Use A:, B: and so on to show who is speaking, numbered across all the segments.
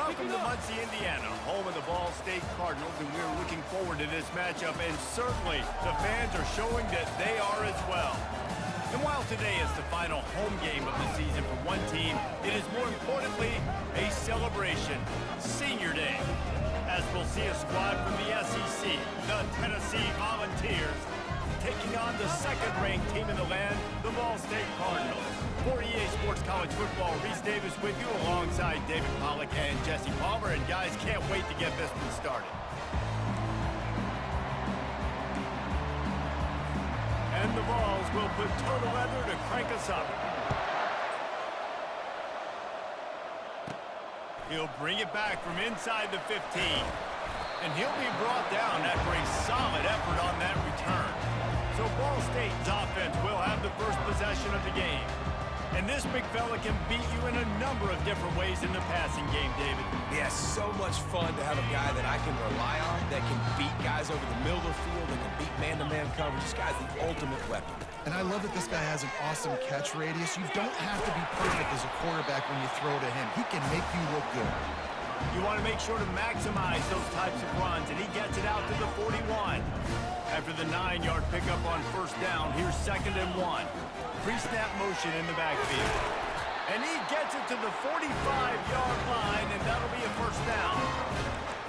A: Welcome to Muncie, Indiana, home of the Ball State Cardinals, and we're looking forward to this matchup, and certainly the fans are showing that they are as well. And while today is the final home game of the season for one team, it is more importantly a celebration, Senior Day, as we'll see a squad from the SEC, the Tennessee Volunteers, taking on the second-ranked team in the land, the Ball State Cardinals. For EA Sports College Football, Reese Davis with you alongside David Pollack and Jesse Palmer. And guys, can't wait to get this one started. And the Vols will put total leather to crank us up. He'll bring it back from inside the 15. And he'll be brought down after a solid effort on that return. So Ball State's offense will have the first possession of the game. And this big fella can beat you in a number of different ways in the passing game, David.
B: Yeah, so much fun to have a guy that I can rely on, that can beat guys over the middle of the field, that can beat man-to-man coverage. This guy's the ultimate weapon.
C: And I love that this guy has an awesome catch radius. You don't have to be perfect as a quarterback when you throw to him. He can make you look good.
A: You want to make sure to maximize those types of runs, and he gets it out to the 41. After the 9-yard pickup on first down, here's 2nd and 1. Pre-snap motion in the backfield. And he gets it to the 45-yard line, and that'll be a first down.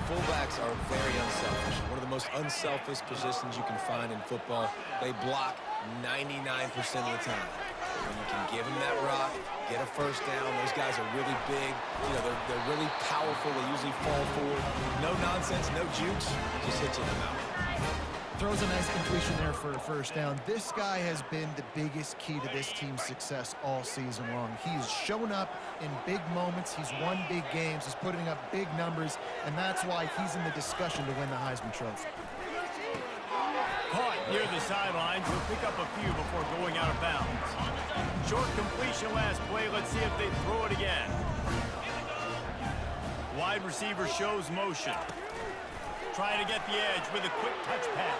B: Fullbacks are very unselfish. One of the most unselfish positions you can find in football. They block 99% of the time. When you can give them that rock, get a first down, those guys are really big. You know, they're really powerful. They usually fall forward. No nonsense, no jukes, just hit you in the mouth.
C: Throws a nice completion there for a first down. This guy has been the biggest key to this team's success all season long. He's shown up in big moments. He's won big games. He's putting up big numbers, and that's why he's in the discussion to win the Heisman Trophy.
A: Caught near the sidelines. We'll pick up a few before going out of bounds. Short completion last play. Let's see if they throw it again. Wide receiver shows motion. Trying to get the edge with a quick touch pass.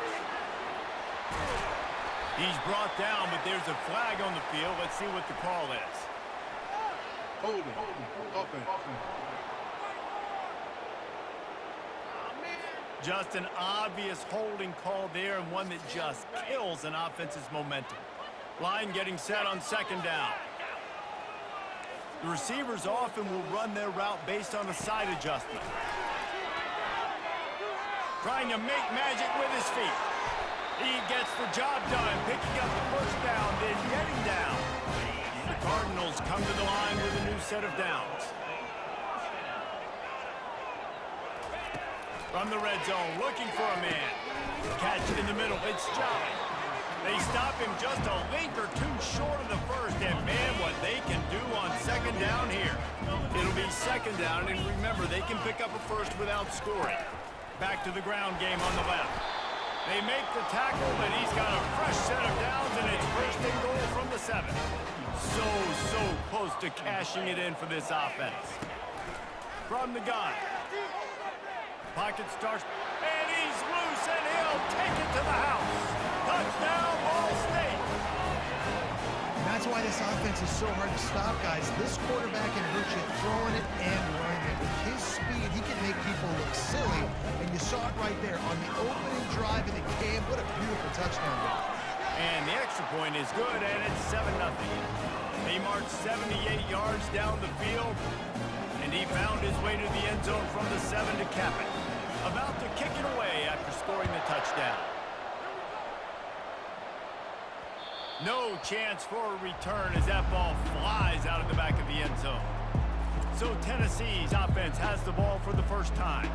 A: He's brought down, but there's a flag on the field. Let's see what the call is.
D: Holding. Offense.
A: Just an obvious holding call there, and one that just kills an offense's momentum. Line getting set on 2nd down. The receivers often will run their route based on a side adjustment. Trying to make magic with his feet. He gets the job done, picking up the first down, then getting down. The Cardinals come to the line with a new set of downs. From the red zone, looking for a man. Catch in the middle, it's Jolly. They stop him just a link or two short of the first, and man, what they can do on 2nd down here. It'll be 2nd down, and remember, they can pick up a first without scoring. Back to the ground game on the left. They make the tackle, but he's got a fresh set of downs, and it's 1st and goal from the 7. So close to cashing it in for this offense. From the gun. Pocket starts, and he's loose, and he'll take it to the house. Touchdown, Ball State.
C: And that's why this offense is so hard to stop, guys. This quarterback can hurt you throwing it and running it. With his speed, he can make people look silly. And you saw it right there on the opening drive of the game. What a beautiful touchdown there.
A: And the extra point is good, and it's 7-0. He marched 78 yards down the field, and he found his way to the end zone from the 7 to cap it. About to kick it away after scoring the touchdown. No chance for a return as that ball flies out of the back of the end zone. So Tennessee's offense has the ball for the first time.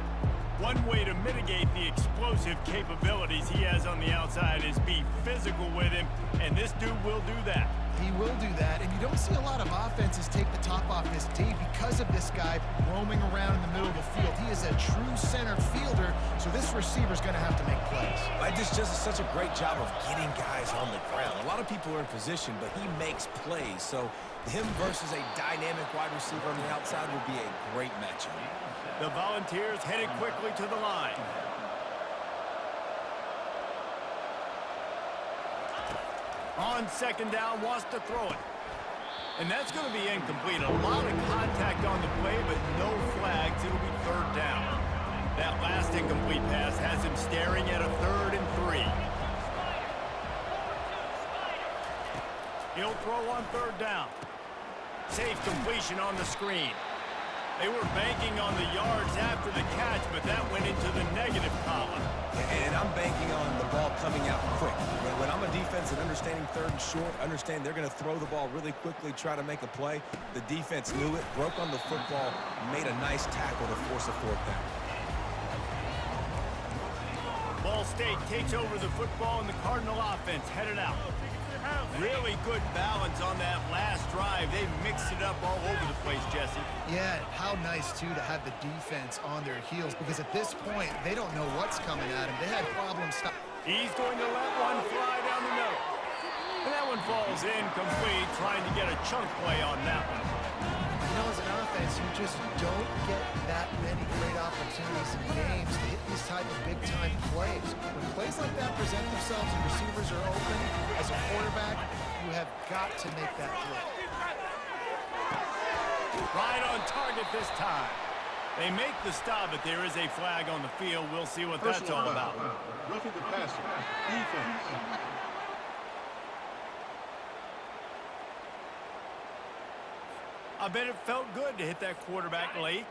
A: One way to mitigate the explosive capabilities he has on the outside is be physical with him, and this dude will do that.
C: He will do that, and you don't see a lot of offenses take the top off this D because of this guy roaming around in the middle of the field. He is a true center fielder, so this receiver's going to have to make plays.
B: This just is such a great job of getting guys on the ground. A lot of people are in position, but he makes plays, so him versus a dynamic wide receiver on the outside will be a great matchup.
A: The Volunteers headed quickly to the line. On 2nd down, wants to throw it. And that's going to be incomplete. A lot of contact on the play, but no flags. It'll be third down. That last incomplete pass has him staring at a 3rd and 3. He'll throw on 3rd down. Safe completion on the screen. They were banking on the yards after the catch, but that went into the negative column.
B: And I'm banking on the ball coming out quick. When I'm a defense and understanding 3rd and short, understand they're going to throw the ball really quickly, try to make a play. The defense knew it, broke on the football, made a nice tackle to force a 4th down.
A: Ball State takes over the football, and the Cardinal offense headed out. Really good balance on that last drive. They mixed it up all over the place, Jesse.
C: Yeah, how nice, too, to have the defense on their heels, because at this point, they don't know what's coming at them. They had problems stop.
A: He's going to let one fly down the middle. And that one falls incomplete, trying to get a chunk play on that one.
C: You know, as an offense, you just don't get that many great opportunities in games to hit these type of big-time plays. When plays like that present themselves and receivers are open, as a quarterback, you have got to make that throw.
A: Right on target this time. They make the stop, but there is a flag on the field. We'll see what that's all about.
D: Roughing the passer. Defense.
A: I bet it felt good to hit that quarterback late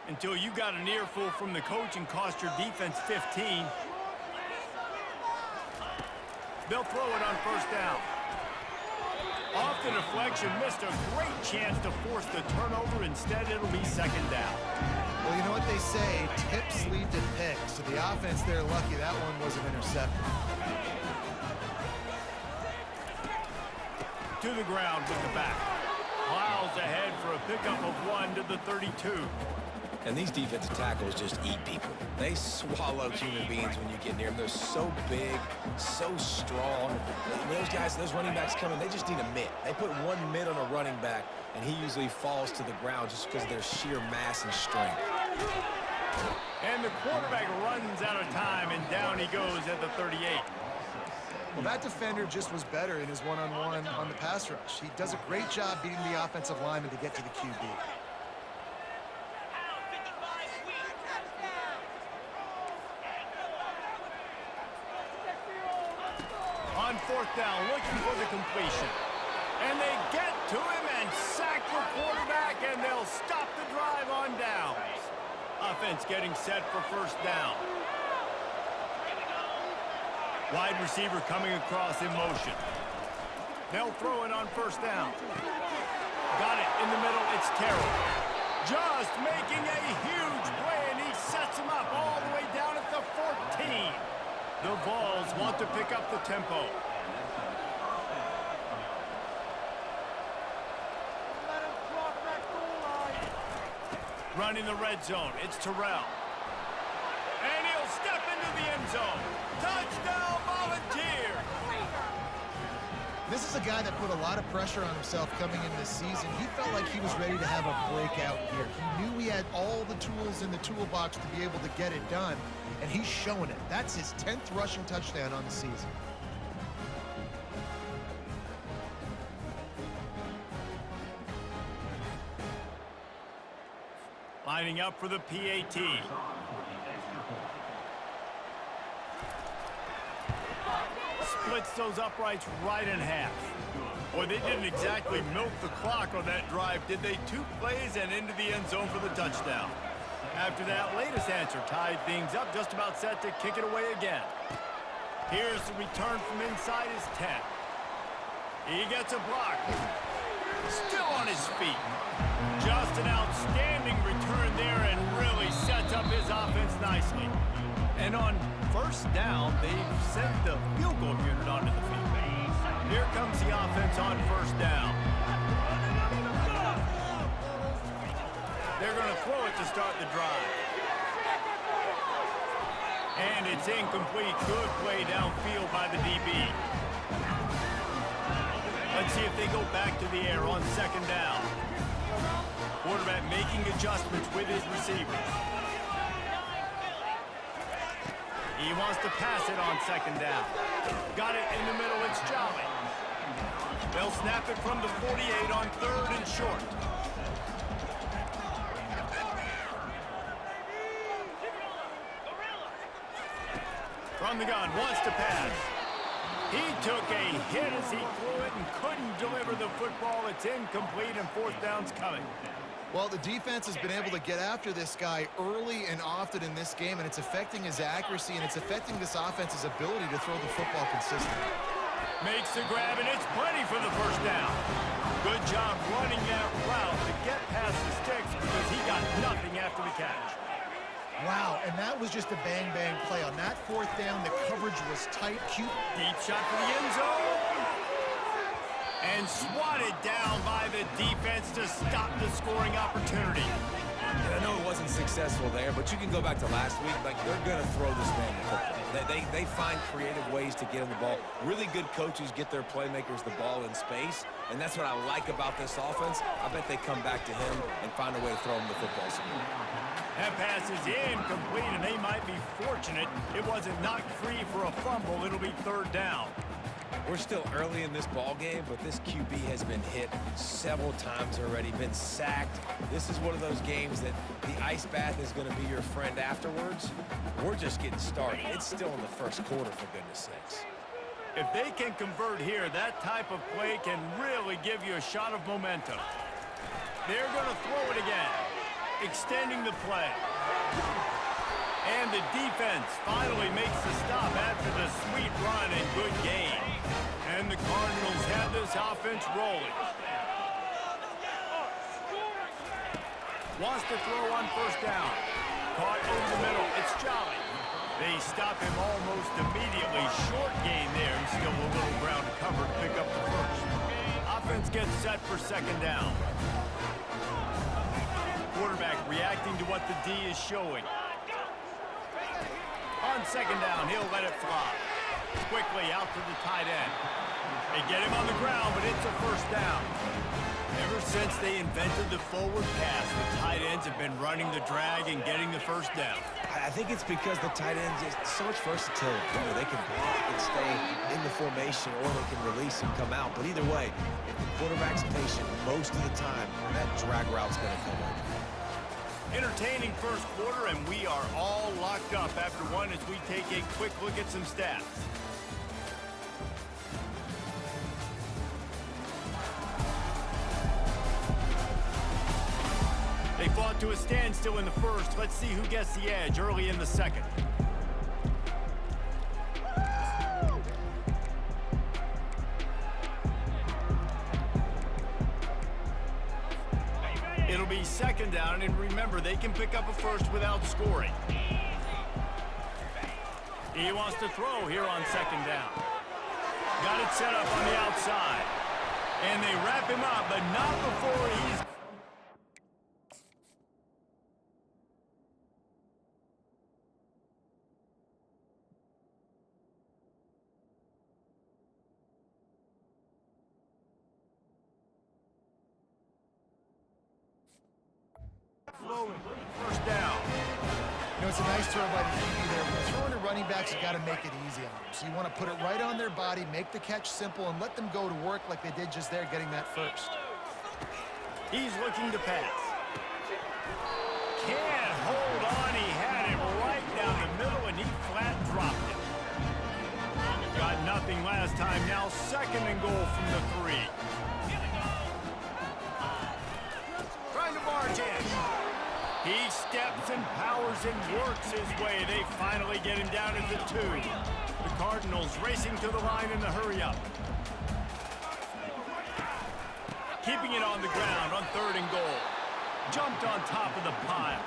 A: until you got an earful from the coach and cost your defense 15. They'll throw it on 1st down. Off the deflection, missed a great chance to force the turnover. Instead, it'll be 2nd down.
C: Well, you know what they say, tips lead to picks. So the offense, they're lucky that one wasn't intercepted.
A: To the ground with the back. Plows ahead for a pickup of 1 to the 32.
B: And these defensive tackles just eat people. They swallow human beings when you get near them. They're so big, so strong. When those guys, those running backs come in, they just need a mitt. They put one mitt on a running back, and he usually falls to the ground just because of their sheer mass and strength.
A: And the quarterback runs out of time, and down he goes at the 38.
C: Well, that defender just was better in his one-on-one on the pass rush. He does a great job beating the offensive lineman to get to the QB.
A: On 4th down, looking for the completion. And they get to him and sack the quarterback, and they'll stop the drive on downs. Offense getting set for 1st down. Wide receiver coming across in motion. They'll throw it on 1st down. Got it in the middle. It's Terrell. Just making a huge play, and he sets him up all the way down at the 14. The Vols want to pick up the tempo. Running the red zone. It's Terrell. And he'll step into the end zone. Touchdown, Volunteers!
C: This is a guy that put a lot of pressure on himself coming into this season. He felt like he was ready to have a breakout year. He knew he had all the tools in the toolbox to be able to get it done, and he's showing it. That's his 10th rushing touchdown on the season.
A: Lining up for the PAT. Splits those uprights right in half. Boy, they didn't exactly milk the clock on that drive, did they? 2 plays and into the end zone for the touchdown. After that latest answer tied things up, just about set to kick it away again. Here's the return from inside his 10. He gets a block. Still on his feet. Just an outstanding return there and really sets up his offense nicely. And on 1st down, they've sent the field goal unit onto the field. Here comes the offense on 1st down. They're going to throw it to start the drive. And it's incomplete. Good play downfield by the DB. Let's see if they go back to the air on 2nd down. Quarterback making adjustments with his receivers. He wants to pass it on 2nd down. Got it in the middle. It's Jolly. They'll snap it from the 48 on 3rd and short. From the gun, wants to pass. He took a hit as he threw it and couldn't deliver the football. It's incomplete and 4th down's coming.
C: Well, the defense has been able to get after this guy early and often in this game, and it's affecting his accuracy, and it's affecting this offense's ability to throw the football consistently.
A: Makes the grab, and it's plenty for the 1st down. Good job running that route to get past the sticks because he got nothing after the catch.
C: Wow, and that was just a bang-bang play. On that 4th down, the coverage was tight. Cute.
A: Deep shot for the end zone. And swatted down by the defense to stop the scoring opportunity.
B: I know it wasn't successful there, but you can go back to last week. Like, they're going to throw this man the football. They find creative ways to get him the ball. Really good coaches get their playmakers the ball in space, and that's what I like about this offense. I bet they come back to him and find a way to throw him the football somewhere.
A: That pass is incomplete, and they might be fortunate it wasn't knocked free for a fumble. It'll be 3rd down.
B: We're still early in this ball game, but this QB has been hit several times already, been sacked. This is one of those games that the ice bath is going to be your friend afterwards. We're just getting started. It's still in the 1st quarter, for goodness sakes.
A: If they can convert here, that type of play can really give you a shot of momentum. They're going to throw it again, extending the play. And the defense finally makes the stop after the sweet run and good gain. And the Cardinals have this offense rolling. Wants to throw on 1st down. Caught over the middle. It's Jolly. They stop him almost immediately. Short gain there, and still a little ground to cover to pick up the 1st. Offense gets set for 2nd down. Quarterback reacting to what the D is showing. On 2nd down, he'll let it fly. Quickly out to the tight end. They get him on the ground, but it's a 1st down. Ever since they invented the forward pass, the tight ends have been running the drag and getting the 1st down.
B: I think it's because the tight ends is so much versatility. You know, they can block and stay in the formation, or they can release and come out. But either way, if the quarterback's patient, most of the time, that drag route's going to come over.
A: Entertaining 1st quarter, and we are all locked up after one as we take a quick look at some stats. They fought to a standstill in the 1st. Let's see who gets the edge early in the 2nd. It'll be 2nd down, and remember, they can pick up a 1st without scoring. He wants to throw here on 2nd down. Got it set up on the outside. And they wrap him up, but not before he's... flowing. 1st down.
C: You know, it's a nice throw by the QB there. When you're throwing to running backs, you got to make it easy on them. So you want to put it right on their body, make the catch simple, and let them go to work like they did just there, getting that 1st.
A: He's looking to pass. Can't hold on. He had it right down the middle, and he flat dropped it. Got nothing last time. Now 2nd and goal from the 3. Trying to barge in. He steps and powers and works his way. They finally get him down at the 2. The Cardinals racing to the line in the hurry-up. Keeping it on the ground on 3rd and goal. Jumped on top of the pile.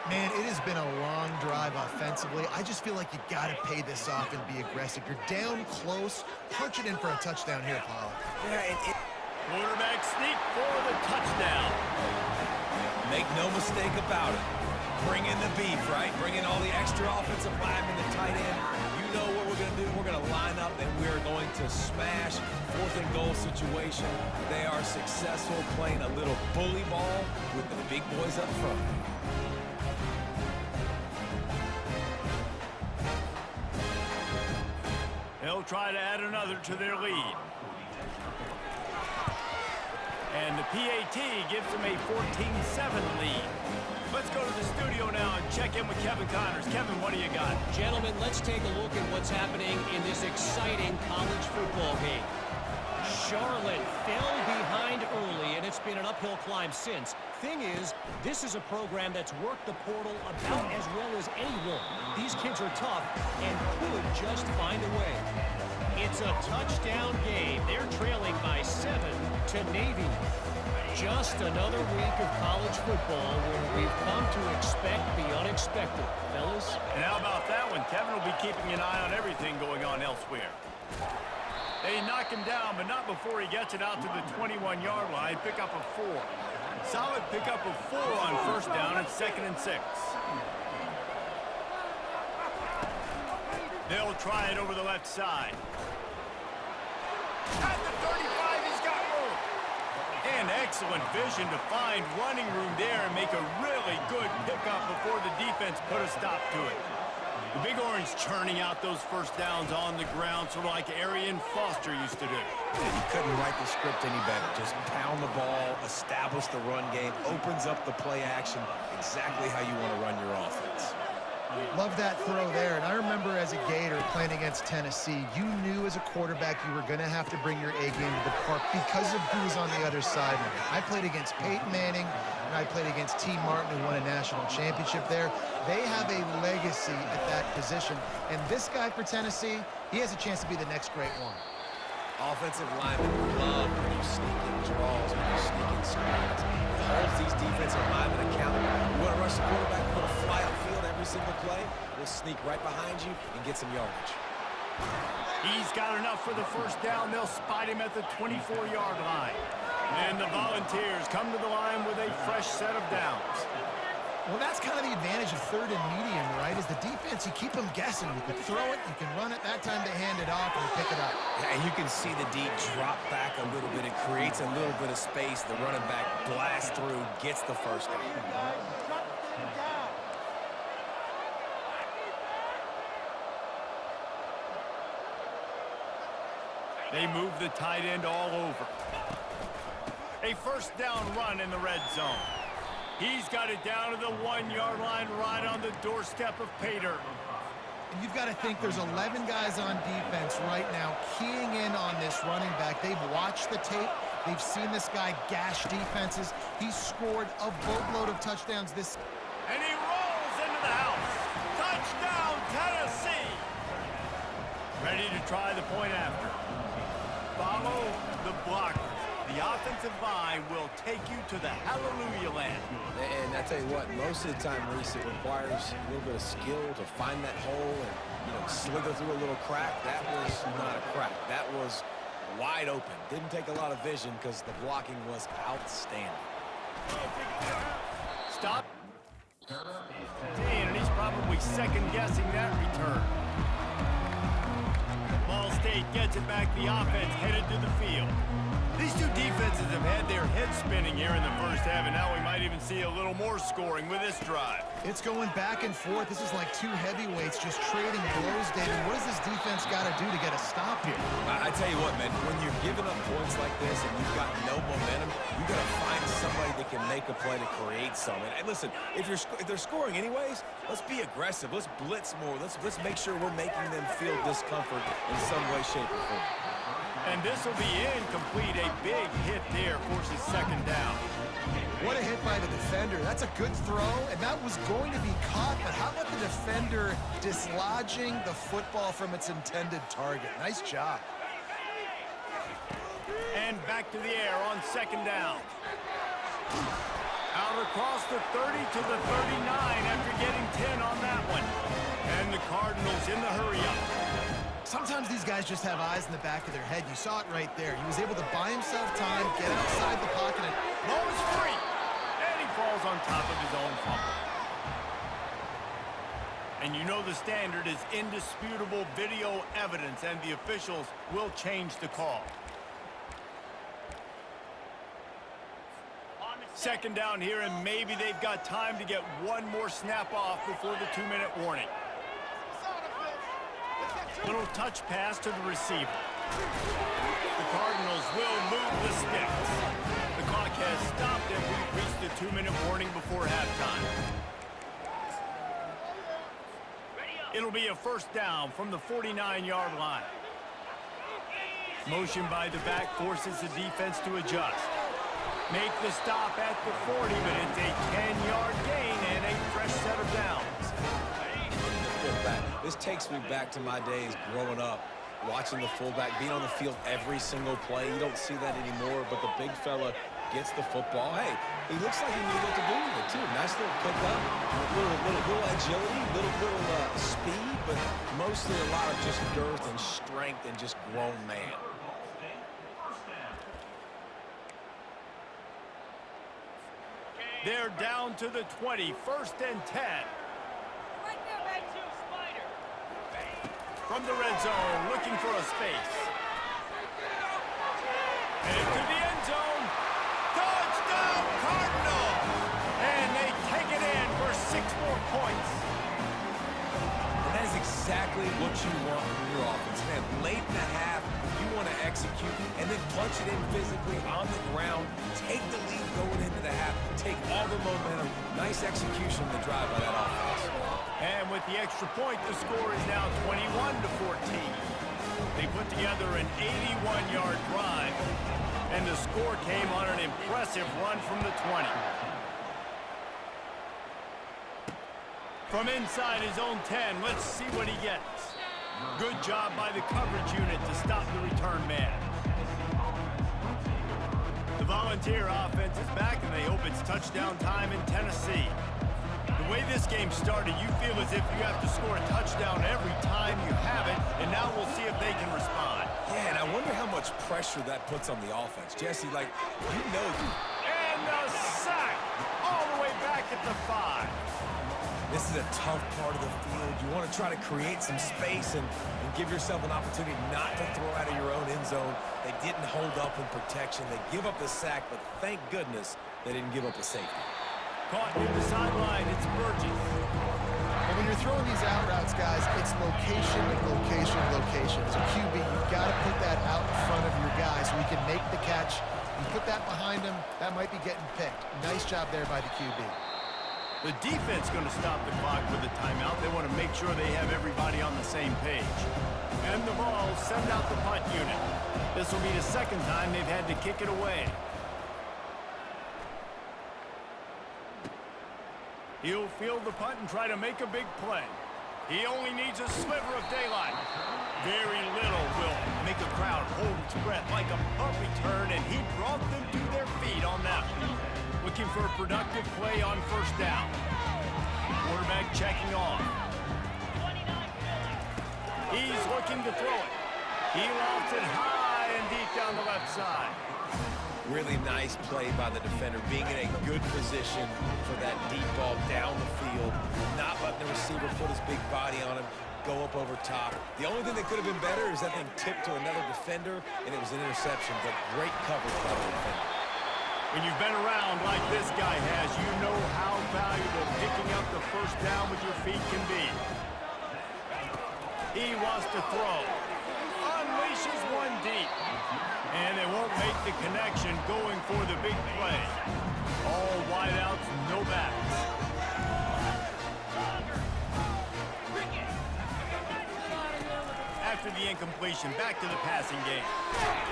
C: Man, it has been a long drive offensively. I just feel like you got to pay this off and be aggressive. You're down close. Punch it in for a touchdown here, Paul.
B: Yeah,
A: Quarterback sneak for the touchdown.
B: make no mistake about it. Bring in the beef, right? Bring in all the extra offensive linemen, the tight end. You know what we're going to do. We're going to line up and we're going to smash 4th and goal situation. They are successful playing a little bully ball with the big boys up front.
A: They'll try to add another to their lead. And the PAT gives them a 14-7 lead. Let's go to the studio now and check in with Kevin Connors. Kevin, what do you got?
E: Gentlemen, let's take a look at what's happening in this exciting college football game. Charlotte fell behind early, and it's been an uphill climb since. Thing is, this is a program that's worked the portal about as well as anyone. These kids are tough and could just find a way. It's a touchdown game. They're trailing by 7 to Navy. Just another week of college football where we've come to expect the unexpected, fellas.
A: And how about that one? Kevin will be keeping an eye on everything going on elsewhere. They knock him down, but not before he gets it out to the 21-yard line. Pick up a 4. Solid pickup of 4 on first down and 2nd and 6. They'll try it over the left side. At the 35, he's got room. And excellent vision to find running room there and make a really good pickup before the defense put a stop to it. The Big Orange churning out those first downs on the ground, sort of like Arian Foster used to do.
B: And he couldn't write the script any better. Just pound the ball, establish the run game, opens up the play action, exactly how you want to run your offense.
C: Love that throw there. And I remember as a Gator playing against Tennessee, you knew as a quarterback you were going to have to bring your A game to the park because of who was on the other side. I played against Peyton Manning, and I played against T. Martin, who won a national championship there. They have a legacy at that position. And this guy for Tennessee, he has a chance to be the next great one.
B: Offensive linemen love when you sneak in draws, when you sneak in screens. It holds these defensive linemen accountable. You want to rush the quarterback, you want to fly upfield every single play, we'll sneak right behind you and get some yardage.
A: He's got enough for the first down. They'll spot him at the 24-yard line. And the Volunteers come to the line with a fresh set of downs.
C: Well, that's kind of the advantage of third and medium, right? Is the defense, you keep them guessing. You can throw it, you can run it. That time they hand it off and pick it up.
B: Yeah, and you can see the D drop back a little bit. It creates a little bit of space. The running back blasts through, gets the first down.
A: They move the tight end all over. A first down run in the red zone. He's got it down to the 1-yard line right on the doorstep of Pater.
C: And you've got to think there's 11 guys on defense right now keying in on this running back. They've watched the tape. They've seen this guy gash defenses. He's scored a boatload of touchdowns this.
A: And he rolls into the house. Touchdown, Tennessee. Ready to try the point after. Follow the blockers. The offensive line will take you to the hallelujah land.
B: And I tell you what, most of the time, Reese, it requires a little bit of skill to find that hole and, slither through a little crack. That was not a crack. That was wide open. Didn't take a lot of vision because the blocking was outstanding.
A: Stop. And he's probably second-guessing that return. Ball State gets it back. The offense headed to the field. These two defenses have had their heads spinning here in the first half, and now we might even see a little more scoring with this drive.
C: It's going back and forth. This is like two heavyweights just trading blows, David. What does this defense got to do to get a stop here?
B: I tell you what, man, when you're giving up points like this and you've got no momentum, you got to find somebody that can make a play to create something. And listen, if they're scoring anyways, let's be aggressive. Let's blitz more. Let's make sure we're making them feel discomfort in some way, shape, or form.
A: And this will be incomplete. A big hit there forces second down.
C: What a hit by the defender. That's a good throw, and that was going to be caught, but how about the defender dislodging the football from its intended target? Nice job.
A: And back to the air on second down. Out across the 30 to the 39 after getting 10 on that one. And the Cardinals in the hurry-up.
C: Sometimes these guys just have eyes in the back of their head. You saw it right there. He was able to buy himself time, get outside the pocket, and
A: ball is free. And he falls on top of his own fumble. And you know the standard is indisputable video evidence, and the officials will change the call. Second down here, and maybe they've got time to get one more snap off before the 2-minute warning. Little touch pass to the receiver. The Cardinals will move the sticks. The has stopped, and we've reached the 2-minute warning before halftime. It'll be a first down from the 49-yard line. Motion by the back forces the defense to adjust. Make the stop at the 40, but it's a 10-yard gain and a fresh set of downs.
B: Fullback. This takes me back to my days growing up, watching the fullback being on the field every single play. You don't see that anymore, but the big fella gets the football. Hey, he looks like he knew what to do with it, too. Nice little pickup, little agility, little speed, but mostly a lot of just girth and strength and just grown man.
A: They're down to the 20, 1st and 10. From the red zone, looking for a space. And into the end zone. Touchdown, Cardinals! And they take it in for 6 more points.
B: And that is exactly what you want from your offense, man. Late in the half, you want to execute and then punch it in physically on the ground. Take the lead going into the half. Take all the momentum. Nice execution of the drive by that offense.
A: And with the extra point, the score is now 21-14. They put together an 81-yard drive, and the score came on an impressive run from the 20. From inside his own 10, let's see what he gets. Good job by the coverage unit to stop the return man. The Volunteer offense is back, and they hope it's touchdown time in Tennessee. The way this game started, you feel as if you have to score a touchdown every time you have it, and now we'll see if they can respond.
B: Yeah, and I wonder how much pressure that puts on the offense. Jesse, like, you know.
A: And the sack all the way back at the 5.
B: This is a tough part of the field. You want to try to create some space and give yourself an opportunity not to throw out of your own end zone. They didn't hold up in protection. They give up the sack, but thank goodness they didn't give up a safety.
A: Caught near the sideline, it's Burgess.
C: And when you're throwing these out routes, guys, it's location, location, location. As a QB, you've got to put that out in front of your guy so he can make the catch. You put that behind him, that might be getting picked. Nice job there by the QB.
A: The defense going to stop the clock with a timeout. They want to make sure they have everybody on the same page. And the ball send out the punt unit. This will be the 2nd time they've had to kick it away. He'll field the punt and try to make a big play. He only needs a sliver of daylight. Very little will make a crowd hold its breath like a punt return, and he brought them to their feet on that one. Looking for a productive play on 1st down. Quarterback checking off. He's looking to throw it. He lofts it high and deep down the left side.
B: Really nice play by the defender, being in a good position for that deep ball down the field, not letting the receiver put his big body on him, go up over top. The only thing that could have been better is that thing tipped to another defender, and it was an interception, but great coverage by the defender.
A: When you've been around like this guy has, you know how valuable picking up the 1st down with your feet can be. He wants to throw. Unleashes one deep. And they won't make the connection going for the big play. All wideouts, no backs. After the incompletion, back to the passing game.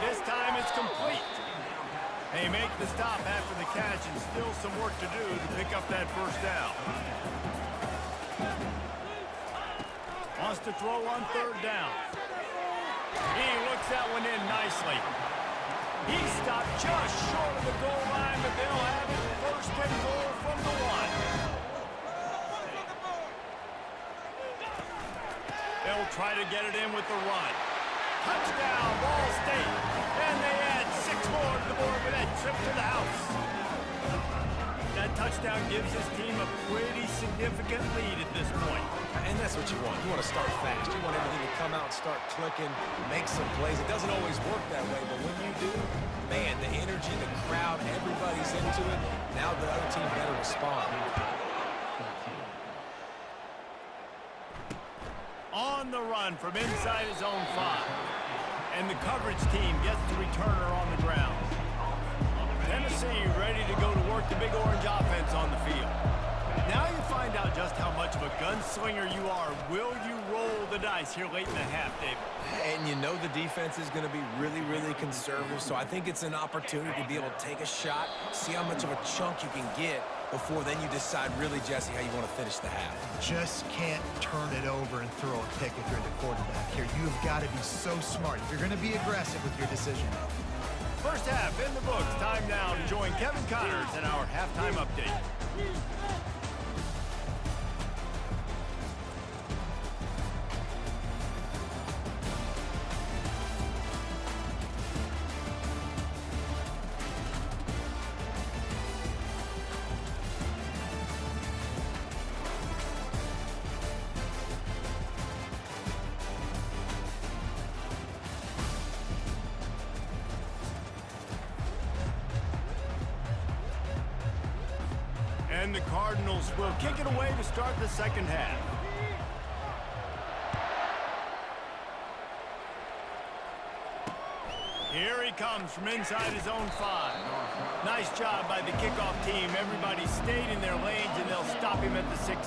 A: This time it's complete. They make the stop after the catch, and still some work to do to pick up that 1st down. Wants to throw on 3rd down. He looks that one in nicely. He stopped just short of the goal line, but they'll have it 1st and goal from the 1. They'll try to get it in with the run. Touchdown, Ball State. And they add 6 more to the board with that trip to the house. That touchdown gives his team a pretty significant lead at this point.
B: And that's what you want. You want to start fast. You want everything to come out and start clicking, make some plays. It doesn't always work that way, but when you do, man, the energy, the crowd, everybody's into it. Now the other team better respond.
A: On the run from inside his own 5. And the coverage team gets the returner on the ground. Tennessee see, ready to go to work the big orange offense on the field. Now you find out just how much of a gunslinger you are. Will you roll the dice here late in the half, David?
B: And you know the defense is going to be really, really conservative, so I think it's an opportunity to be able to take a shot, see how much of a chunk you can get before then you decide really, Jesse, how you want to finish the half.
C: Just can't turn it over and throw a pick if you're the quarterback here. You've got to be so smart if you're going to be aggressive with your decision.
A: First half in the books. Time now to join Kevin Connors in our halftime update. And the Cardinals will kick it away to start the second half. Here he comes from inside his own 5. Nice job by the kickoff team. Everybody stayed in their lanes, and they'll stop him at the 16.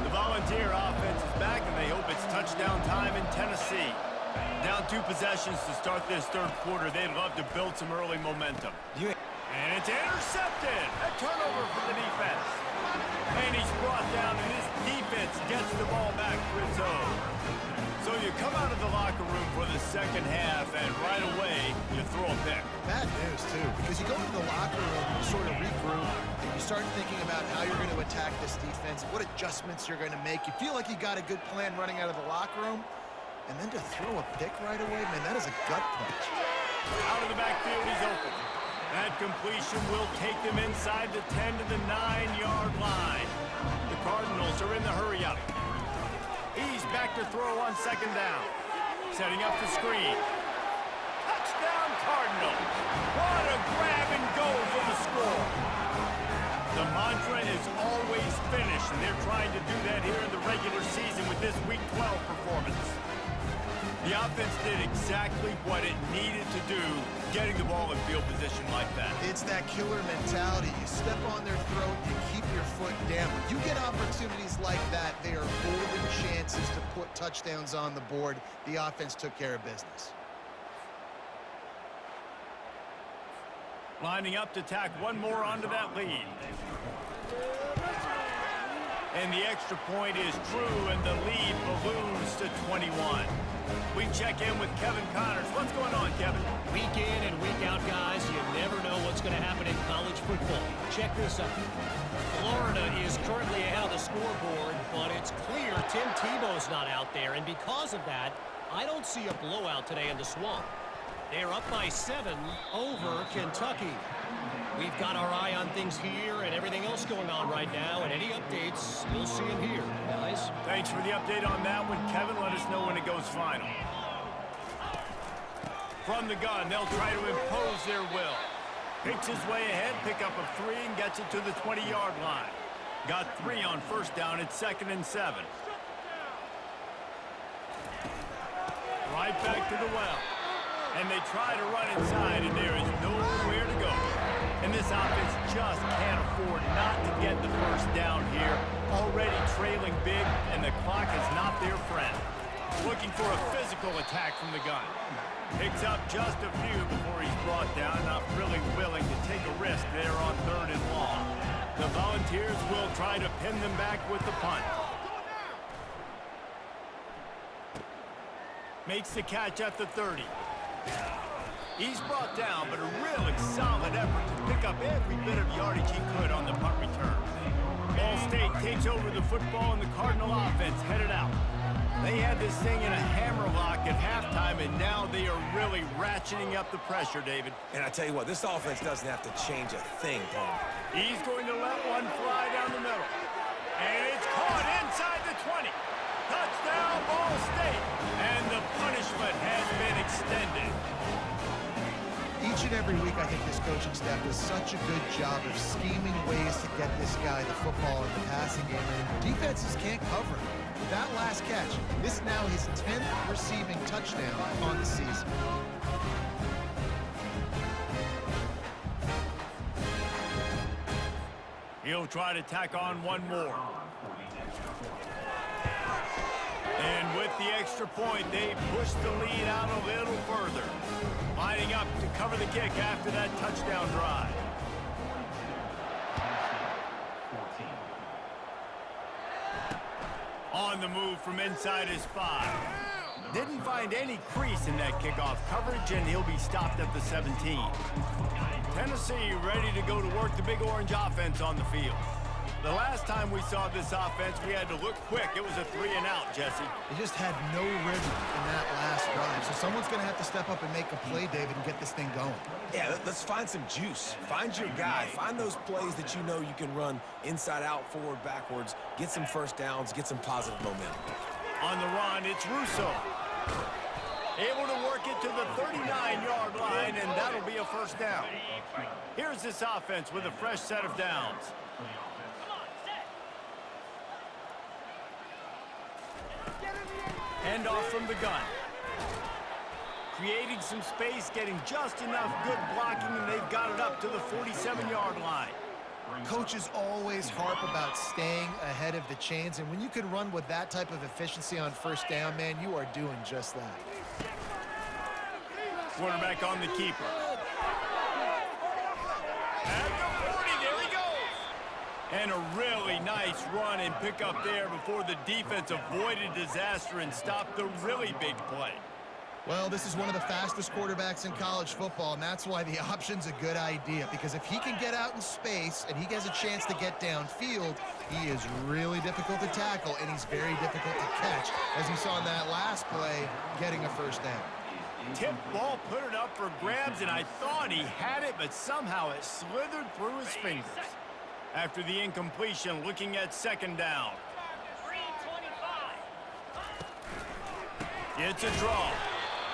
A: The Volunteer offense is back, and they hope it's touchdown time in Tennessee. Down 2 possessions to start this third quarter. They'd love to build some early momentum. And it's intercepted. A turnover for the defense. And he's brought down, and his defense gets the ball back for its own. So you come out of the locker room for the second half, and right away, you throw a pick.
C: Bad news, too, because you go into the locker room, you sort of regroup, and you start thinking about how you're going to attack this defense, what adjustments you're going to make. You feel like you got a good plan running out of the locker room, and then to throw a pick right away, man, that is a gut punch.
A: Out of the backfield, he's open. That completion will take them inside the 10 to the 9-yard line. The Cardinals are in the hurry-up. He's back to throw on second down. Setting up the screen. Touchdown, Cardinals. What a grab and go for the score. The mantra is always finish, and they're trying to do that here in the regular season with this Week 12 performance. The offense did exactly what it needed to do, getting the ball in field position like that.
C: It's that killer mentality. You step on their throat, you keep your foot down. When you get opportunities like that, they are golden chances to put touchdowns on the board. The offense took care of business.
A: Lining up to tack one more onto that lead. And the extra point is true, and the lead balloons to 21. We check in with Kevin Connors. What's going on, Kevin?
E: Week in and week out, guys, you never know what's going to happen in college football. Check this out. Florida is currently ahead of the scoreboard, but it's clear Tim Tebow's not out there, and because of that, I don't see a blowout today in the Swamp. They're up by 7 over Kentucky. We've got our eye on things here and everything else going on right now, and any updates, we'll see them here, guys.
A: Thanks for the update on that one, Kevin. Let us know when it goes final. From the gun, they'll try to impose their will. Picks his way ahead, pick up a 3, and gets it to the 20-yard line. Got 3 on first down. It's 2nd and 7. Right back to the well. And they try to run inside, and there is nowhere to go. And this offense just can't afford not to get the first down here. Already trailing big, and the clock is not their friend. Looking for a physical attack from the gun. Picks up just a few before he's brought down. Not really willing to take a risk there on 3rd and long. The Volunteers will try to pin them back with the punt. Makes the catch at the 30. He's brought down, but a really solid effort to pick up every bit of yardage he could on the punt return. Ball State takes over the football, and the Cardinal offense headed out. They had this thing in a hammerlock at halftime, and now they are really ratcheting up the pressure, David.
B: And I tell you what, this offense doesn't have to change a thing, Paul.
A: He's going to let one fly down the middle. And it's caught inside the 20. Touchdown, Ball State. And the punishment has been extended.
C: Each and every week, I think this coaching staff does such a good job of scheming ways to get this guy the football in the passing game, and defenses can't cover him. With that last catch, this is now his 10th receiving touchdown on the season.
A: He'll try to tack on one more. And with the extra point, they push the lead out a little further. Lining up to cover the kick after that touchdown drive. On the move from inside his 5. Didn't find any crease in that kickoff coverage, and he'll be stopped at the 17. Tennessee ready to go to work the Big Orange offense on the field. The last time we saw this offense, we had to look quick. It was a 3-and-out, Jesse.
C: They just had no rhythm in that last drive. So someone's going to have to step up and make a play, David, and get this thing going.
B: Yeah, let's find some juice. Find your guy. Find those plays that you know you can run inside out, forward, backwards. Get some first downs. Get some positive momentum.
A: On the run, it's Russo. Able to work it to the 39-yard line, and that'll be a first down. Here's this offense with a fresh set of downs. Handoff from the gun. Creating some space, getting just enough good blocking, and they've got it up to the 47-yard line.
C: Coaches always harp about staying ahead of the chains, and when you can run with that type of efficiency on first down, man, you are doing just that.
A: Quarterback on the keeper. At the 40, there he goes. And a really nice run and pick up there before the defense avoided disaster and stopped the really big play.
C: Well, this is one of the fastest quarterbacks in college football, and that's why the option's a good idea, because if he can get out in space and he has a chance to get downfield, he is really difficult to tackle, and he's very difficult to catch, as you saw in that last play, getting a first down.
A: Tip ball, put it up for grabs, and I thought he had it, but somehow it slithered through his fingers. After the incompletion, looking at second down. It's a draw.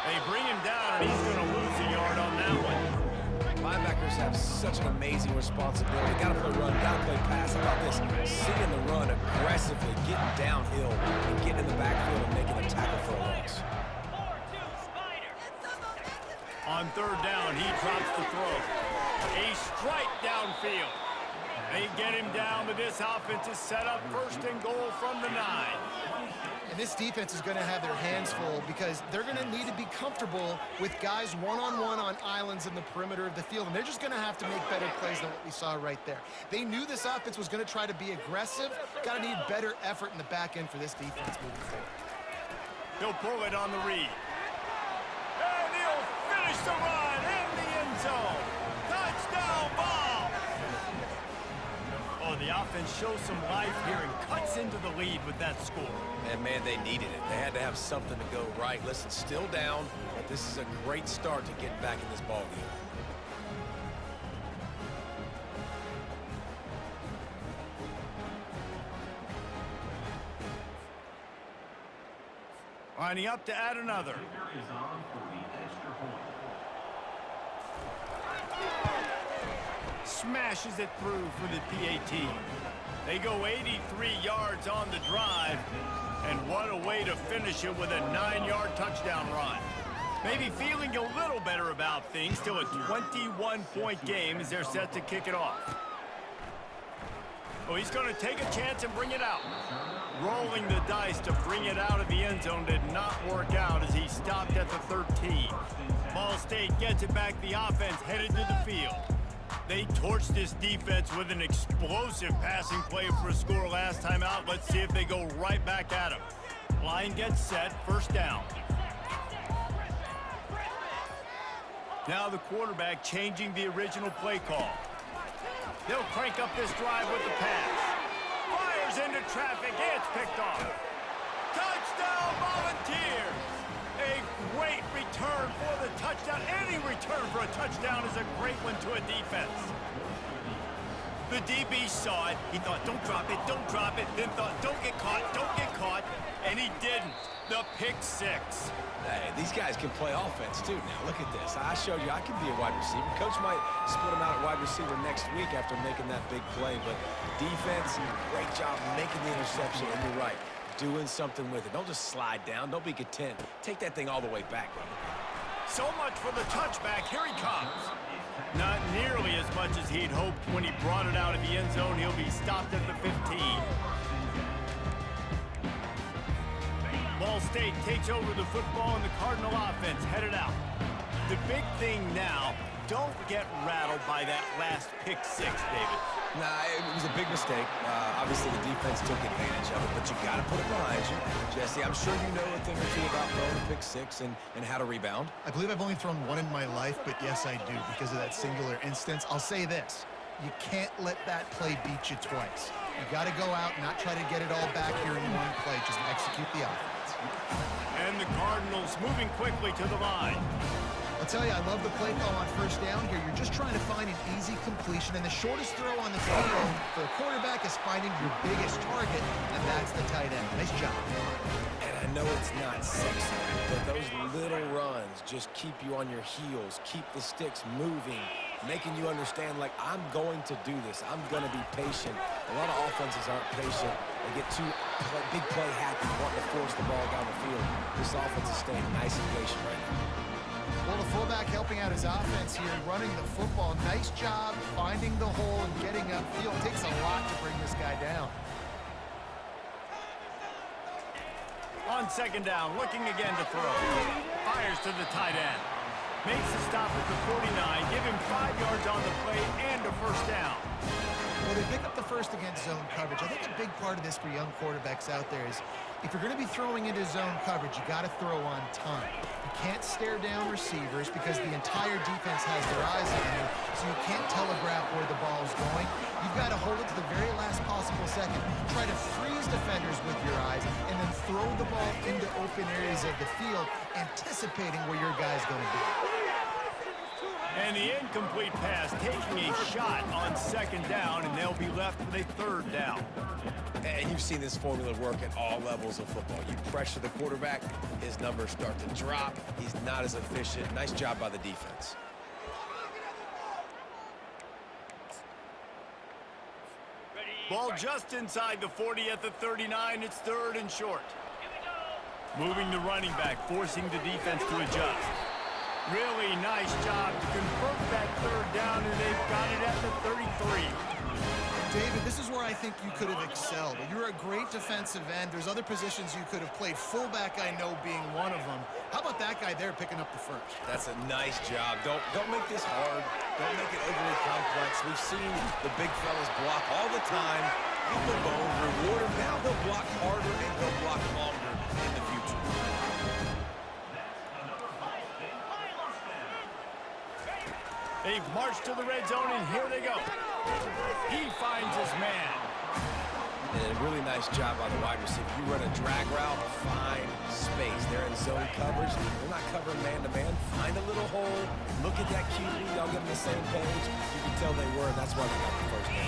A: They bring him down, and he's going to lose a yard on that one.
B: Linebackers have such an amazing responsibility. Got to play run, got to play pass. How about this? Seeing the run aggressively, getting downhill, and getting in the backfield and making a tackle for a loss.
A: On third down, he drops the throw. A strike downfield. They get him down, but this offense is set up first and goal from the 9.
C: And this defense is going to have their hands full because they're going to need to be comfortable with guys one-on-one on islands in the perimeter of the field, and they're just going to have to make better plays than what we saw right there. They knew this offense was going to try to be aggressive. Got to need better effort in the back end for this defense moving forward.
A: He'll pull it on the read. And he'll finish the run in the end zone. Touchdown ball! Oh, the offense shows some life here and cuts into the lead with that score.
B: And, man, they needed it. They had to have something to go right. Listen, still down, but this is a great start to getting back in this ball game.
A: Lining up to add another. Smashes it through for the PAT. They go 83 yards on the drive, and what a way to finish it with a 9-yard touchdown run. Maybe feeling a little better about things. Still a 21-point game as they're set to kick it off. Oh, he's going to take a chance and bring it out. Rolling the dice to bring it out of the end zone did not work out as he stopped at the 13. Ball State gets it back. The offense headed to the field. They torched this defense with an explosive passing play for a score last time out. Let's see if they go right back at him. Line gets set, first down. Now the quarterback changing the original play call. They'll crank up this drive with the pass. Fires into traffic, it's picked off. Touchdown Volunteers! A great return for the touchdown. Any return for a touchdown is a great one to a defense. The DB saw it. He thought, don't drop it, don't drop it. Then thought, don't get caught, and he didn't. The pick six.
B: Hey, these guys can play offense, too. Now, look at this. I showed you I can be a wide receiver. Coach might split him out at wide receiver next week after making that big play. But defense, great job making the interception. And you're right, doing something with it. Don't just slide down. Don't be content. Take that thing all the way back, brother.
A: So much for the touchback. Here he comes. Not nearly as much as he'd hoped when he brought it out of the end zone. He'll be stopped at the 15. Ball State takes over the football, and the Cardinal offense headed out. The big thing now, don't get rattled by that last pick six, David.
B: Nah, it was a big mistake. Obviously, the defense took advantage of it, but you got to put it behind you. Jesse, I'm sure you know a thing or two about throwing a pick six and how to rebound.
C: I believe I've only thrown one in my life, but yes, I do because of that singular instance. I'll say this. You can't let that play beat you twice. You got to go out and not try to get it all back here in one play. Just execute the offense.
A: And the Cardinals moving quickly to the line.
C: I'll tell you, I love the play call on first down here. You're just trying to find an easy completion, and the shortest throw on the field for the quarterback is finding your biggest target, and that's the tight end. Nice job.
B: And I know it's not sexy, but those little runs just keep you on your heels, keep the sticks moving, making you understand, like, I'm going to do this. I'm going to be patient. A lot of offenses aren't patient. They get too big play happy, wanting to force the ball down the field. This offense is staying nice and patient right now.
C: Well, the fullback helping out his offense here, running the football. Nice job finding the hole and getting upfield. Takes a lot to bring this guy down.
A: On second down, looking again to throw. Fires to the tight end. Makes the stop at the 49. Give him 5 yards on the play and a first down.
C: Well, they pick up the first against zone coverage. I think a big part of this for young quarterbacks out there is if you're going to be throwing into zone coverage, you got to throw on time. You can't stare down receivers because the entire defense has their eyes on you, so you can't telegraph where the ball is going. You've got to hold it to the very last possible second. Try to freeze defenders with your eyes and then throw the ball into open areas of the field, anticipating where your guy's going to be.
A: And the incomplete pass taking a shot on second down, and they'll be left with a third down.
B: And you've seen this formula work at all levels of football. You pressure the quarterback, his numbers start to drop. He's not as efficient. Nice job by the defense.
A: Ball just inside the 40 at the 39. It's third and short. Moving the running back, forcing the defense to adjust. Really nice job to convert that third down, and they've got it at the 33.
C: David, this is where I think you could have excelled. You're a great defensive end. There's other positions you could have played. Fullback, I know, being one of them. How about that guy there picking up the first?
B: That's a nice job. Don't make this hard. Don't make it overly complex. We've seen the big fellas block all the time. Give him a bone, reward him. Now he'll block harder and he'll block longer in the future.
A: They've marched to the red zone, and here they go. He finds his man.
B: And a really nice job by the wide receiver. You run a drag route, find space. They're in zone coverage. They're not covering man-to-man. Find a little hole. Look at that QB. Y'all get on the same page. You can tell they were, and that's why they got the first down.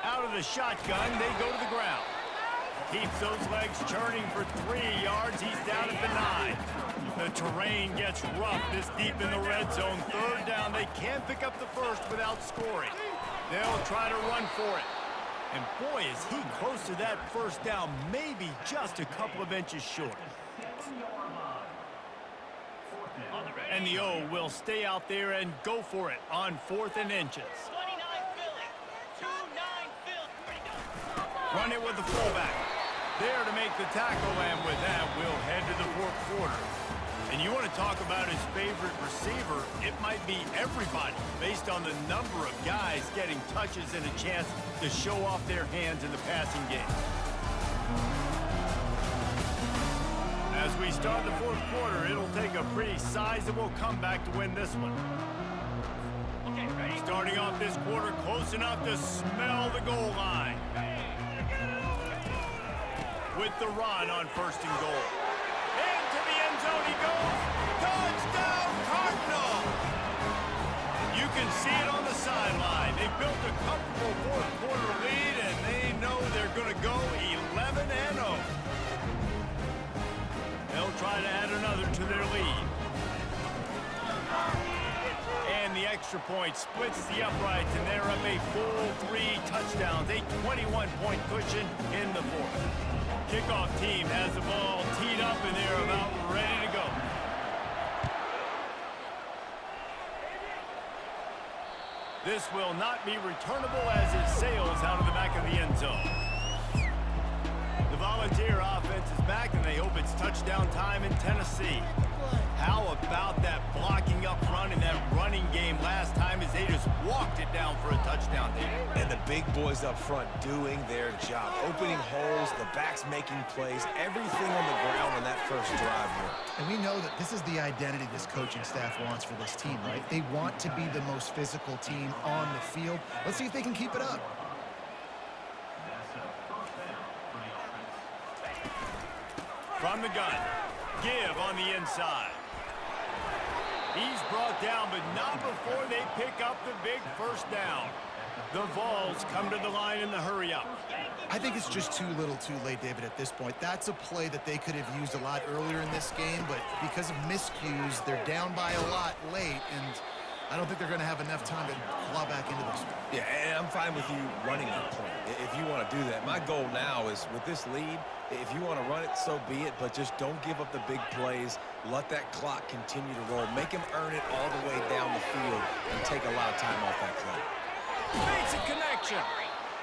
A: Out of the shotgun, they go to the ground. Keeps those legs churning for 3 yards. He's down at the 9. The terrain gets rough this deep in the red zone. Third down, they can't pick up the first without scoring. They'll try to run for it. And boy, is he close to that first down, maybe just a couple of inches short. And the O will stay out there and go for it on 4th and inches. Run it with the fullback. There to make the tackle, and with that, we'll head to the 4th quarter. And you want to talk about his favorite receiver, it might be everybody based on the number of guys getting touches and a chance to show off their hands in the passing game. As we start the 4th quarter, it'll take a pretty sizable comeback to win this one. Starting off this quarter close enough to smell the goal line. With the run on 1st and goal. Into the end zone he goes. Touchdown, Cardinals! You can see it on the sideline. They built a comfortable 4th quarter lead, and they know they're going to go 11-0. They'll try to add another to their lead. And the extra point splits the uprights, and they're up a full 3 touchdowns, a 21-point cushion in the 4th. Kickoff team has the ball teed up, and they're about ready to go. This will not be returnable as it sails out of the back of the end zone. The Volunteer offense is back, and they hope it's touchdown time in Tennessee. How about that blocking up front and that running game last time as they just walked it down for a touchdown there?
B: And the big boys up front doing their job, opening holes, the backs making plays, everything on the ground on that first drive worked.
C: And we know that this is the identity this coaching staff wants for this team, right? They want to be the most physical team on the field. Let's see if they can keep it up.
A: From the gun, give on the inside. He's brought down, but not before they pick up the big first down. The Vols come to the line in the hurry-up.
C: I think it's just too little too late, David, at this point. That's a play that they could have used a lot earlier in this game, but because of miscues, they're down by a lot late, and I don't think they're going to have enough time to claw back into this one.
B: Yeah, and I'm fine with you running that play if you want to do that. My goal now is, with this lead, if you want to run it, so be it, but just don't give up the big plays. Let that clock continue to roll. Make him earn it all the way down the field and take a lot of time off that clock.
A: Makes a connection.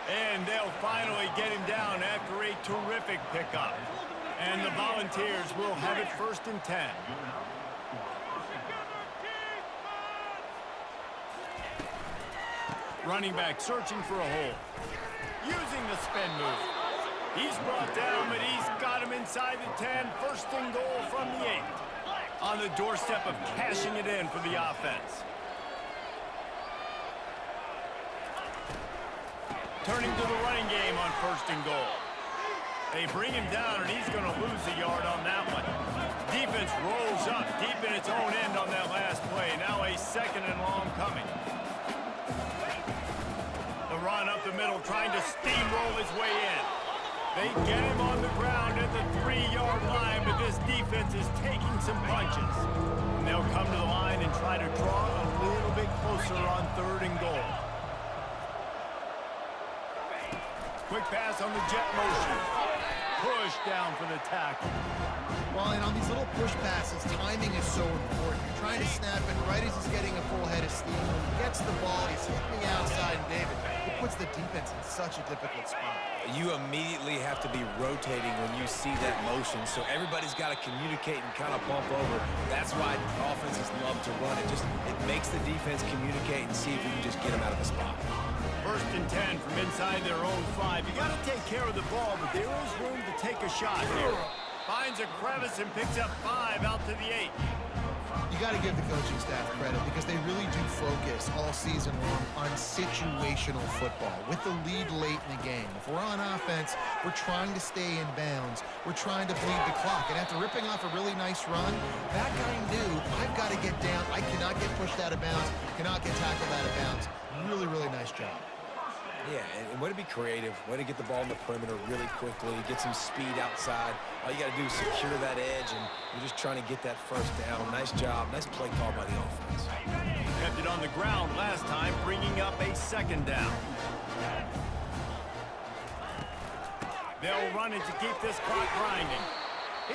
A: And they'll finally get him down after a terrific pickup. And the Volunteers will have it 1st and 10. Running back searching for a hole. Using the spin move. He's brought down, but he's got him inside the 10. 1st and goal from the 8. On the doorstep of cashing it in for the offense. Turning to the running game on 1st and goal. They bring him down, and he's going to lose a yard on that one. Defense rolls up deep in its own end on that last play. Now a 2nd and long coming. The run up the middle, trying to steamroll his way in. They get him on the ground at the 3-yard line, but this defense is taking some punches. And they'll come to the line and try to draw a little bit closer on 3rd and goal. Quick pass on the jet motion. Push down for the tackle.
C: Well, and on these little push passes, timing is so important. You're trying to snap it right as he's getting a full head of steam. When he gets the ball, he's hitting the outside, and David, it puts the defense in such a difficult spot.
B: You immediately have to be rotating when you see that motion, so everybody's got to communicate and kind of bump over. That's why offenses love to run it. It makes the defense communicate and see if you can just get them out of the spot.
A: 1st and 10 from inside their own 5. You got to take care of the ball, but there is room to take a shot here. Finds a crevice and picks up 5 out to the 8.
C: You got to give the coaching staff credit because they really do focus all season long on situational football with the lead late in the game. If we're on offense, we're trying to stay in bounds. We're trying to bleed the clock. And after ripping off a really nice run, that guy knew, I've got to get down. I cannot get pushed out of bounds, cannot get tackled out of bounds. Really, really nice job.
B: Yeah, and way to be creative, way to get the ball in the perimeter really quickly, get some speed outside. All you got to do is secure that edge, and you're just trying to get that 1st down. Nice job. Nice play call by the offense.
A: Kept it on the ground last time, bringing up a 2nd down. They'll run it to keep this clock grinding.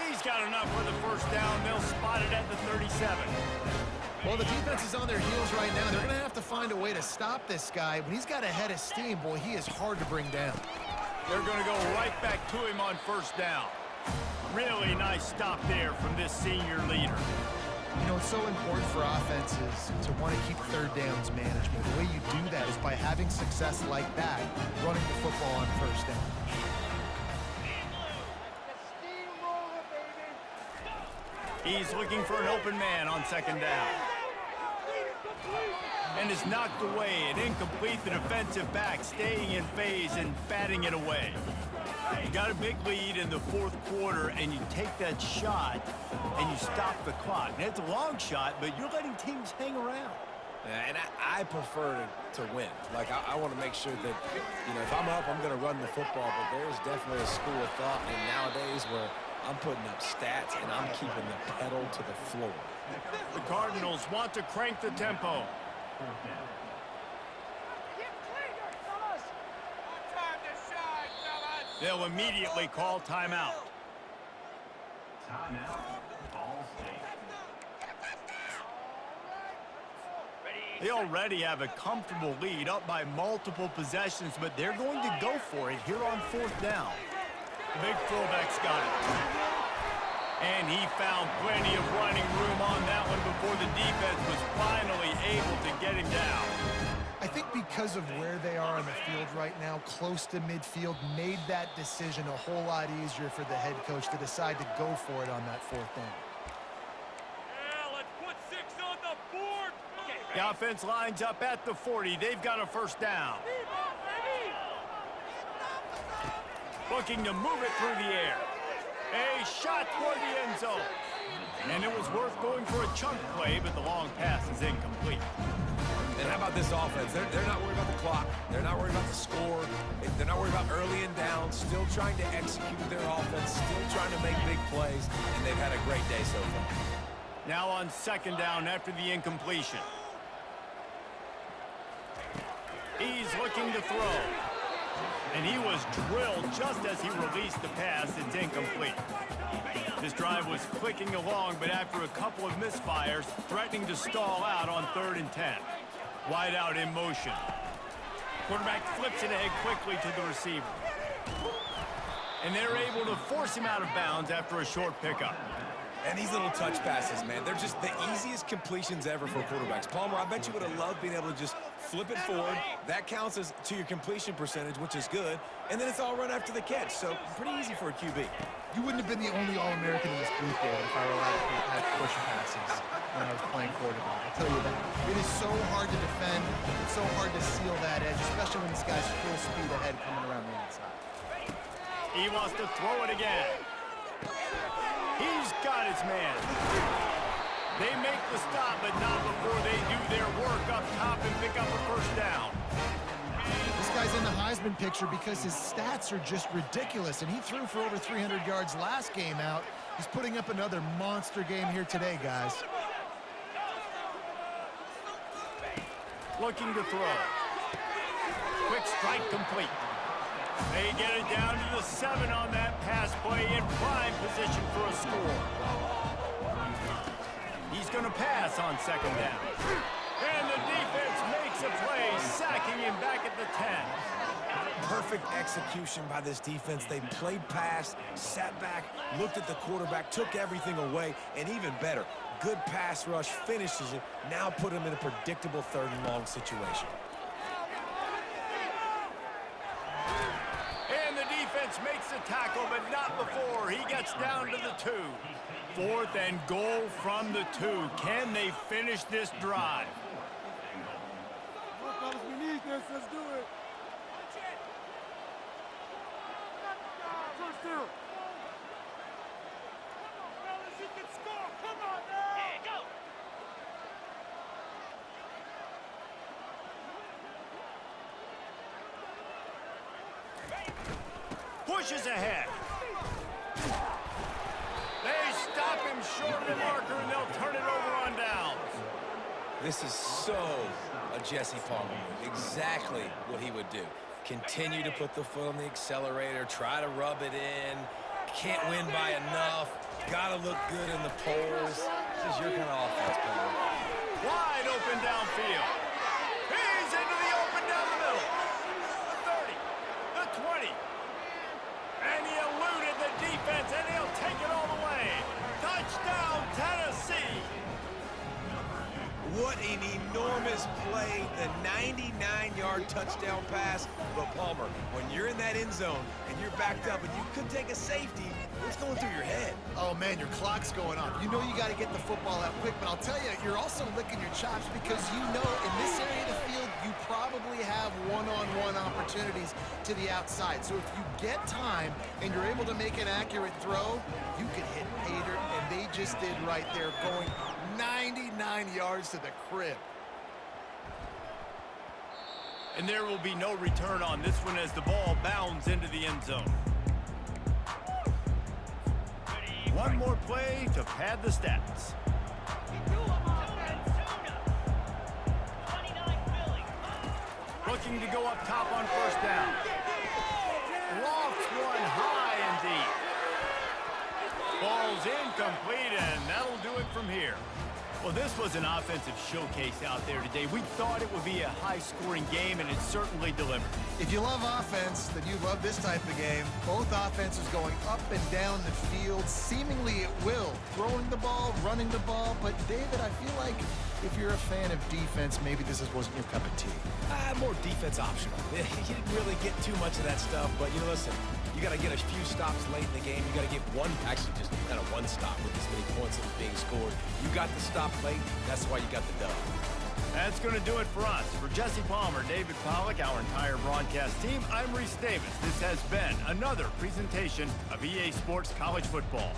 A: He's got enough for the 1st down. They'll spot it at the 37.
C: Well, the defense is on their heels right now. They're going to have to find a way to stop this guy. When he's got a head of steam, boy, he is hard to bring down.
A: They're going to go right back to him on 1st down. Really nice stop there from this senior leader.
C: You know, it's so important for offenses to want to keep 3rd downs management. The way you do that is by having success like that, running the football on 1st down.
A: He's looking for an open man on 2nd down. And is knocked away and incomplete. The defensive back staying in phase and batting it away. You got a big lead in the 4th quarter, and you take that shot and you stop the clock. Now, it's a long shot, but you're letting teams hang around.
B: Yeah, and I prefer to win. Like, I want to make sure that, you know, if I'm up, I'm going to run the football, but there's definitely a school of thought in nowadays where I'm putting up stats and I'm keeping the pedal to the floor.
A: The Cardinals want to crank the tempo. They'll immediately call timeout. They already have a comfortable lead up by multiple possessions, but they're going to go for it here on 4th down. The big fullback's got it. And he found plenty of running room on that one before the defense was finally able to get him down.
C: I think because of where they are on the field right now, close to midfield, made that decision a whole lot easier for the head coach to decide to go for it on that 4th down.
F: Yeah, let's put 6 on the board.
A: The offense lines up at the 40. They've got a 1st down. Looking to move it through the air. A shot toward the end zone. And it was worth going for a chunk play, but the long pass is incomplete.
B: And how about this offense? They're not worried about the clock. They're not worried about the score. They're not worried about early and down. Still trying to execute their offense. Still trying to make big plays. And they've had a great day so far.
A: Now on 2nd down after the incompletion. He's looking to throw. And he was drilled just as he released the pass. It's incomplete. This drive was clicking along, but after a couple of misfires, threatening to stall out on 3rd and 10. Wide out in motion. Quarterback flips it ahead quickly to the receiver. And they're able to force him out of bounds after a short pickup.
B: And these little touch passes, man, they're just the easiest completions ever for quarterbacks. Palmer, I bet you would have loved being able to just flip it forward. That counts as to your completion percentage, which is good. And then it's all run after the catch, so pretty easy for a QB.
C: You wouldn't have been the only All-American in this booth, David, if I were allowed to have push passes when I was playing quarterback. I'll tell you that. It is so hard to defend. It's so hard to seal that edge, especially when this guy's full speed ahead coming around the outside.
A: He wants to throw it again. He's got his man. They make the stop, but not before they do their work up top and pick up a 1st down.
C: This guy's in the Heisman picture because his stats are just ridiculous, and he threw for over 300 yards last game out. He's putting up another monster game here today, guys.
A: Looking to throw. Quick strike complete. They get it down to the 7 on that pass play in prime position for a score. He's going to pass on 2nd down. And the defense makes a play, sacking him back at the 10.
B: Perfect execution by this defense. They played pass, sat back, looked at the quarterback, took everything away, and even better, good pass rush, finishes it, now put him in a predictable 3rd and long situation.
A: Makes the tackle, but not before. He gets down to the 2. 4th and goal from the 2. Can they finish this drive?
D: We need this. Let's do it. First down.
F: Fellas, you can score. Come on now. Hey, go.
A: Pushes ahead. They stop him short of the marker, and they'll turn it over on downs.
B: This is so a Jesse Palmer move. Exactly what he would do. Continue to put the foot on the accelerator, try to rub it in. Can't win by enough. Gotta look good in the polls. This is your kind of offense, Palmer.
A: Wide open downfield. He's into the open down the middle. The 30, the 20. And he eluded the defense, and he'll take it all the way. Touchdown, Tennessee.
B: What an enormous play, the 99-yard touchdown pass. But Palmer, when you're in that end zone and you're backed up and you could take a safety, what's going through your head?
C: Oh, man, your clock's going off. You know you got to get the football out quick, but I'll tell you, you're also licking your chops because you know in this area of the field, you probably have one-on-one opportunities to the outside. So if you get time and you're able to make an accurate throw, you can hit pay dirt, and they just did right there, going 99 yards to the crib.
A: And there will be no return on this one as the ball bounds into the end zone. One more play to pad the stats. Looking to go up top on 1st down. Lofts one high and deep. Ball's incomplete, and that'll do it from here. Well, this was an offensive showcase out there today. We thought it would be a high-scoring game, and it certainly delivered.
C: If you love offense, then you love this type of game. Both offenses going up and down the field, seemingly at will. Throwing the ball, running the ball. But, David, I feel like if you're a fan of defense, maybe this wasn't your cup of tea.
B: More defense optional. You didn't really get too much of that stuff, but, listen, you got to get a few stops late in the game. You got to get actually just kind of one stop with as many points as being scored. You got the stop late. That's why you got the dub.
A: That's going to do it for us. For Jesse Palmer, David Pollack, our entire broadcast team, I'm Reese Davis. This has been another presentation of EA Sports College Football.